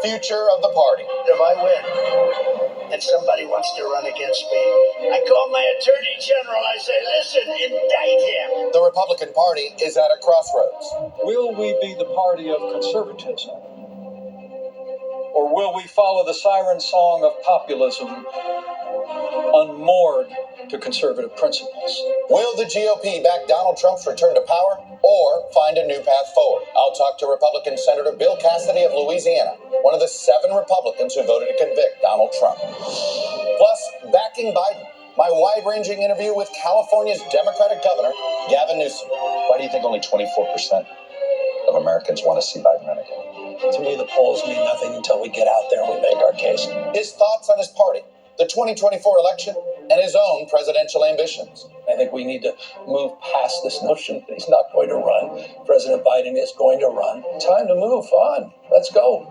future of the party. If I win and somebody wants to run against me, I call my attorney general. I say, listen, indict him. The Republican Party is at a crossroads. Will we be the party of conservatism? Or will we follow the siren song of populism, unmoored to conservative principles? Will the GOP back Donald Trump's return to power or find a new path forward? I'll talk to Republican Senator Bill Cassidy of Louisiana, one of the 7 Republicans who voted to convict Donald Trump. Plus, backing Biden, my wide-ranging interview with California's Democratic Governor, Gavin Newsom. Why do you think only 24% of Americans want to see Biden run again? To me, the polls mean nothing until we get out there and we make our case. His thoughts on his party, the 2024 election, and his own presidential ambitions. I think we need to move past this notion that he's not going to run. President Biden is going to run. Time to move on. Let's go.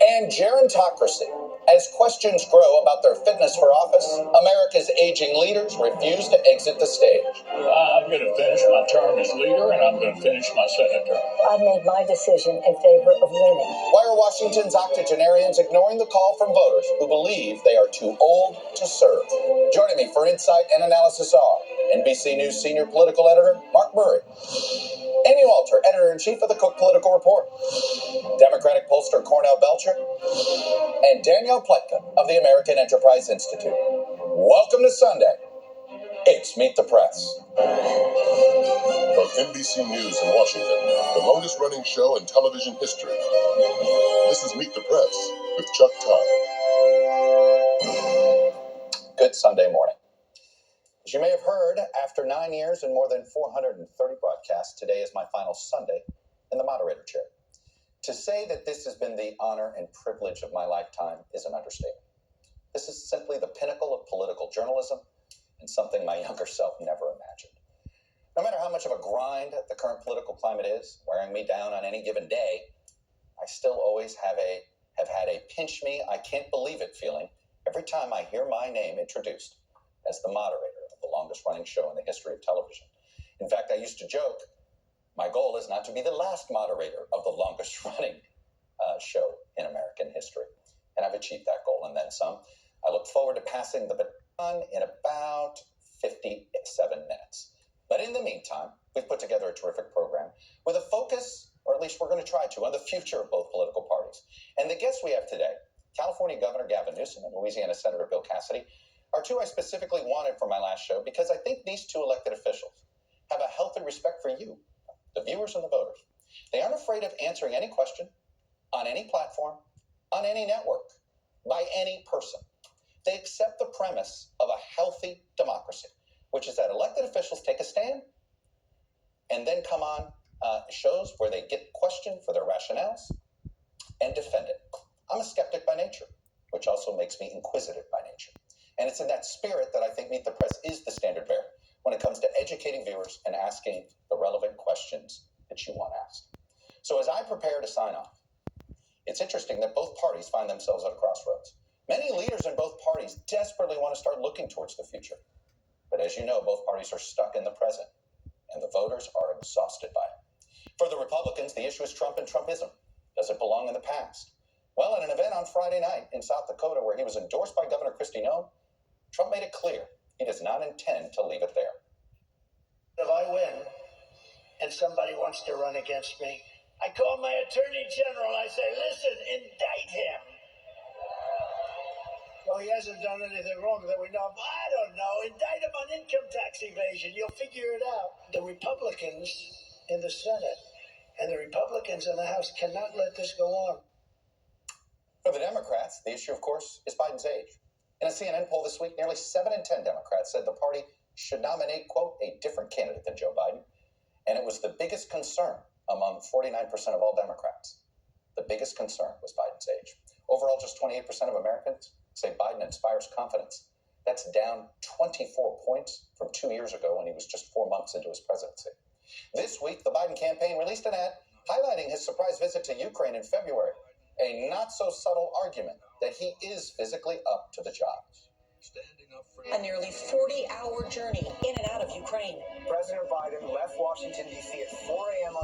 And gerontocracy. As questions grow about their fitness for office, America's aging leaders refuse to exit the stage. I'm going to finish my term as leader, and I'm going to finish my Senate term. I've made my decision in favor of winning. Why are Washington's octogenarians ignoring the call from voters who believe they are too old to serve? Joining me for insight and analysis are NBC News senior political editor Mark Murray, Amy Walter, editor-in-chief of the Cook Political Report, Democratic pollster Cornell Belcher, and Danielle Pletka of the American Enterprise Institute. Welcome to Sunday. It's Meet the Press. From NBC News in Washington, the longest-running show in television history. This is Meet the Press with Chuck Todd. Good Sunday morning. As you may have heard, after 9 years and more than 430 broadcasts, today is my final Sunday in the moderator chair. To say that this has been the honor and privilege of my lifetime is an understatement. This is simply the pinnacle of political journalism and something my younger self never imagined. No matter how much of a grind the current political climate is, wearing me down on any given day, I still always have had a pinch me, I can't believe it feeling every time I hear my name introduced as the moderator of the longest running show in the history of television. In fact, I used to joke, my goal is not to be the last moderator of the longest running show in American history. And I've achieved that goal and then some. I look forward to passing the baton in about 57 minutes. But in the meantime, we've put together a terrific program with a focus, or at least we're going to try to, on the future of both political parties. And the guests we have today, California Governor Gavin Newsom and Louisiana Senator Bill Cassidy, are 2 I specifically wanted for my last show because I think these 2 elected officials have a healthy respect for you, the viewers and the voters. They aren't afraid of answering any question on any platform, on any network, by any person. They accept the premise of a healthy democracy, which is that elected officials take a stand and then come on shows where they get questioned for their rationales and defend it. I'm a skeptic by nature, which also makes me inquisitive by nature. And it's in that spirit that I think Meet the Press is the standard bearer when it comes to educating viewers and asking the relevant questions that you want asked. So as I prepare to sign off, it's interesting that both parties find themselves at a crossroads. Many leaders in both parties desperately want to start looking towards the future. But as you know, both parties are stuck in the present, and the voters are exhausted by it. For the Republicans, the issue is Trump and Trumpism. Does it belong in the past? Well, at an event on Friday night in South Dakota where he was endorsed by Governor Kristi Noem, Trump made it clear he does not intend to leave it there. If I win and somebody wants to run against me, I call my attorney general. I say, listen, indict him. Well, he hasn't done anything wrong that we know of. I don't know. Indict him on income tax evasion. You'll figure it out. The Republicans in the Senate and the Republicans in the House cannot let this go on. For the Democrats, the issue, of course, is Biden's age. In a CNN poll this week, nearly 7 in 10 Democrats said the party should nominate, quote, a different candidate than Joe Biden. And it was the biggest concern among 49% of all Democrats. The biggest concern was Biden's age. Overall, just 28% of Americans say Biden inspires confidence. That's down 24 points from 2 years ago when he was just 4 months into his presidency. This week, the Biden campaign released an ad highlighting his surprise visit to Ukraine in February. A not-so-subtle argument that he is physically up to the job. A nearly 40-hour journey in and out of Ukraine. President Biden left Washington, D.C. at 4 a.m. on